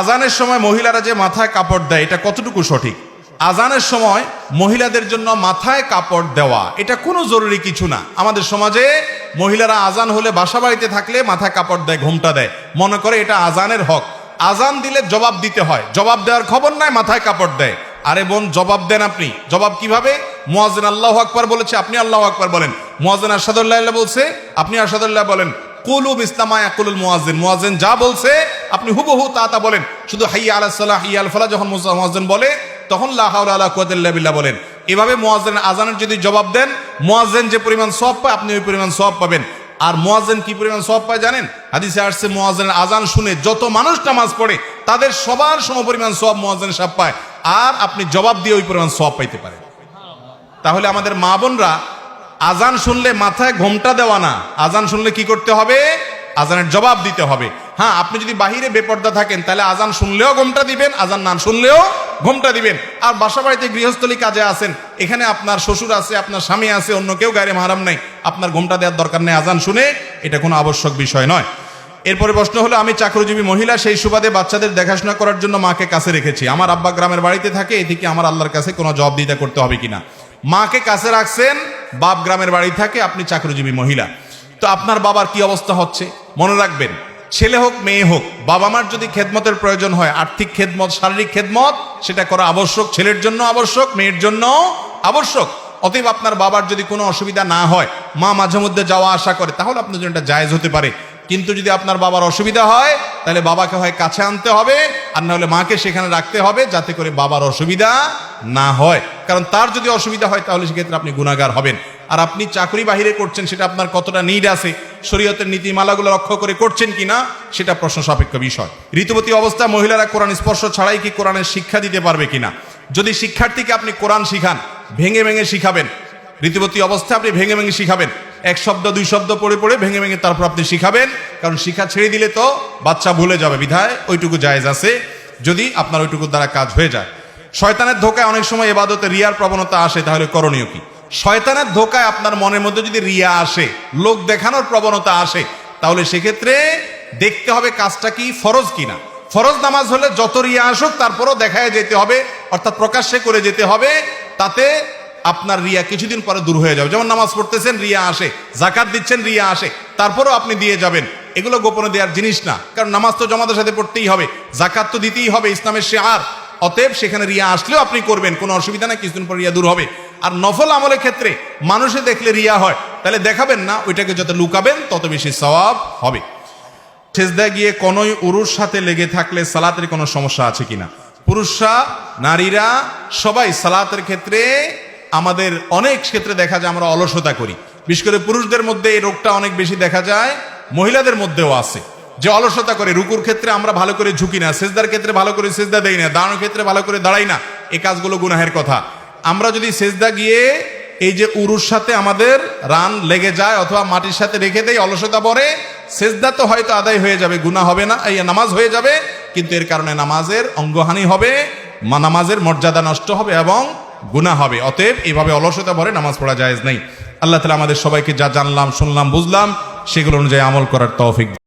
আজানের সময় মহিলারা যে মাথায় কাপড় দেয় এটা কতটুকু সঠিক? আজানের সময় মহিলাদের জন্য মাথায় কাপড় দেওয়া এটা কোনো জরুরি কিছু না। আমাদের সমাজে মহিলারা আজান হলে বাসা বাড়িতে থাকলে মাথায় কাপড় দেয়, ঘোমটা দেয়, মনে করে এটা আজানের হক। আজান দিলে জবাব দিতে হয়, জবাব দেওয়ার খবর নাই, মাথায় কাপড় দেয়। আরে বোন, জবাব দেন আপনি। জবাব কিভাবে? মুয়াজ্জিন আল্লাহু আকবার বলেছে, আপনি আল্লাহু আকবার বলেন। মুয়াজ্জিন আশহাদুল্লাহ বলছে, আপনি আশহাদুল্লাহ বলেন। কুলু বিসলামা ইয়াকুলুল মুয়াজ্জিন, মুয়াজ্জিন যা বলছে আপনি হুবহু তা বলেন। শুধু হাইয়া আলাস সালাহ হাইয়া আল ফালাহ যখন মুয়াজ্জিন বলে তখন লা হাওলা ওয়ালা কুওয়াতা ইল্লা বিল্লাহ বলেন। এভাবে মুয়াজ্জিনের আজানের যদি জবাব দেন, মুয়াজ্জিন যে পরিমাণ সওয়াব পায় আপনি ওই পরিমাণ সওয়াব পাবেন। আর মুয়াজ্জিন কি পরিমাণ সওয়াব পায় জানেন? হাদিসে আসছে মুয়াজ্জিনের আজান শুনে যত মানুষ নামাজ পড়ে তাদের সবার সমপরিমাণ সওয়াব মুয়াজ্জিন সাহেব পায়, আর আপনি জবাব দিয়ে ওই পরিমাণ সওয়াব পাইতে পারেন। তাহলে আমাদের মা বোনরা আজান শুনলে মাথায় ঘোমটা দেওয়া না, আজান শুনলে কি করতে হবে? আজানের জবাব দিতে হবে। হ্যাঁ, আপনি যদি বাহিরে বেপর্দা থাকেন তাহলে আজান শুনলেও ঘোমটা দিবেন, আজান না শুনলেও ঘোমটা দিবেন। আর বাসা বাড়িতে গৃহস্থলী কাজে আছেন, এখানে আপনার শ্বশুর আছে, আপনার স্বামী আছে, অন্য কেউ গায়ে মাহারাম নাই, আপনার ঘোমটা দেওয়ার দরকার নেই আজান শুনে, এটা কোনো আবশ্যক বিষয় নয়। এরপরে প্রশ্ন হলো, আমি চাকরিজীবী মহিলা, সেই সুবাদে বাচ্চাদের দেখাশোনা করার জন্য মাকে কাছে রেখেছি। আমার আব্বা গ্রামের বাড়িতে থাকে, এদিকে আমার আল্লাহর কাছে কোনো জবাবদিহিতা করতে হবে কিনা? মাকে কাছে রাখছেন, বাপ গ্রামের বাড়ি থাকে, আপনি চাকরিজীবী মহিলা, তো আপনার বাবার কি অবস্থা হচ্ছে? মনে রাখবেন, ছেলে হোক মেয়ে হোক, বাবা মার যদি খেদমতের প্রয়োজন হয়, আর্থিক খেদমত, শারীরিক খেদমত, সেটা করা আবশ্যক। ছেলের জন্য আবশ্যক, মেয়ের জন্য আবশ্যক। অতএব আপনার বাবার যদি কোনো অসুবিধা না হয়, মা মাঝে মধ্যে যাওয়া আসা করে, তাহলে আপনার জন্য এটা জায়েজ হতে পারে। কিন্তু যদি আপনার বাবার অসুবিধা হয়, তাহলে বাবাকে হয় কাছে আনতে হবে, আর না হলে মাকে সেখানে রাখতে হবে, যাতে করে বাবার অসুবিধা না হয়। কারণ তার যদি অসুবিধা হয় তাহলে সেক্ষেত্রে আপনি গুনাহগার হবেন। আর আপনি চাকরি বাহিরে করছেন, সেটা আপনার কতটা নিড আছে, শরীয়তের নীতিমালাগুলো রক্ষা করে করছেন কিনা, সেটা প্রশ্ন সাপেক্ষ বিষয়। ঋতুবতী অবস্থা মহিলারা কোরআন স্পর্শ ছাড়াই কি কোরআনের শিক্ষা দিতে পারবে কিনা? যদি শিক্ষার্থীকে আপনি কোরআন শিখান, ভেঙে ভেঙে শিখাবেন। ঋতুবতী অবস্থায় আপনি ভেঙে ভেঙে শিখাবেন, এক শব্দ দুই শব্দ পড়ে পড়ে ভেঙে ভেঙে তারপর আপনি শিখাবেন। কারণ শিক্ষা ছেড়ে দিলে তো বাচ্চা ভুলে যাবে, বিধায় ওইটুকু জায়েজ আছে যদি আপনার ওইটুকুর দ্বারা কাজ হয়ে যায়। শয়তানের ধোকায় অনেক সময় ইবাদতে রিয়ার প্রবণতা আসে, তাহলে করণীয় কি? শয়তানের ধোকায় আপনার মনের মধ্যে যদি রিয়া আসে, লোক দেখানোর প্রবণতা আসে, তাহলে সেক্ষেত্রে দেখতে হবে কাজটা কি ফরজ কিনা। ফরজ নামাজ হলে যত রিয়া আসুক তারপরও দেখায় যেতে হবে, অর্থাৎ প্রকাশ্যে করে যেতে হবে, তাতে আপনার রিয়া কিছুদিন পরে দূর হয়ে যাবে। যেমন নামাজ পড়তেছেন, রিয়া আসে, যাকাত দিচ্ছেন, রিয়া আসে, তারপরও আপনি দিয়ে যাবেন। এগুলো গোপনে দেওয়ার জিনিস না, কারণ নামাজ তো জামাতের সাথে পড়তেই হবে, যাকাত তো দিতেই হবে, ইসলামের শিআর। অতএব সেখানে রিয়া আসলেও আপনি করবেন, কোনো অসুবিধা নাই, কিছুদিন পর রিয়া দূর হবে। আর নফল আমলের ক্ষেত্রে মানুষে দেখলে রিয়া হয়, তাহলে দেখাবেন না, ওইটাকে যত লুকাবেন তত বেশি সওয়াব হবে। সেজদায় গিয়ে কোনোই উরুর সাথে লেগে থাকলে সালাতের কোনো সমস্যা আছে কিনা? পুরুষরা, নারীরা সবাই সালাতের ক্ষেত্রে, আমাদের অনেক ক্ষেত্রে দেখা যায় আমরা অলসতা করি। বিশেষ করে পুরুষদের মধ্যে এই রোগটা অনেক বেশি দেখা যায়, মহিলাদের মধ্যেও আছে, যে অলসতা করে। রুকুর ক্ষেত্রে আমরা ভালো করে ঝুঁকি না, সেজদার ক্ষেত্রে ভালো করে সেজদা দেই না, দাঁড়ানোর ক্ষেত্রে ভালো করে দাঁড়াই না, এই কাজগুলো গুনাহের কথা। আমরা যদি সেজদা গিয়ে এই যে উরুর সাথে আমাদের রান লেগে যায় অথবা মাটির সাথে রেখে দেয়, অলসতা পরে, সেজদা তো হয়তো আদায় হয়ে যাবে, গুনাহ হবে না, এই নামাজ হয়ে যাবে, কিন্তু এর কারণে নামাজের অঙ্গহানি হবে, নামাজের মর্যাদা নষ্ট হবে এবং গুনাহ হবে। অতএব এইভাবে অলসতা ভরে নামাজ পড়া জায়েজ নেই। আল্লাহ তাআলা আমাদের সবাইকে যা জানলাম, শুনলাম, বুঝলাম, সেগুলো অনুযায়ী আমল করার তৌফিক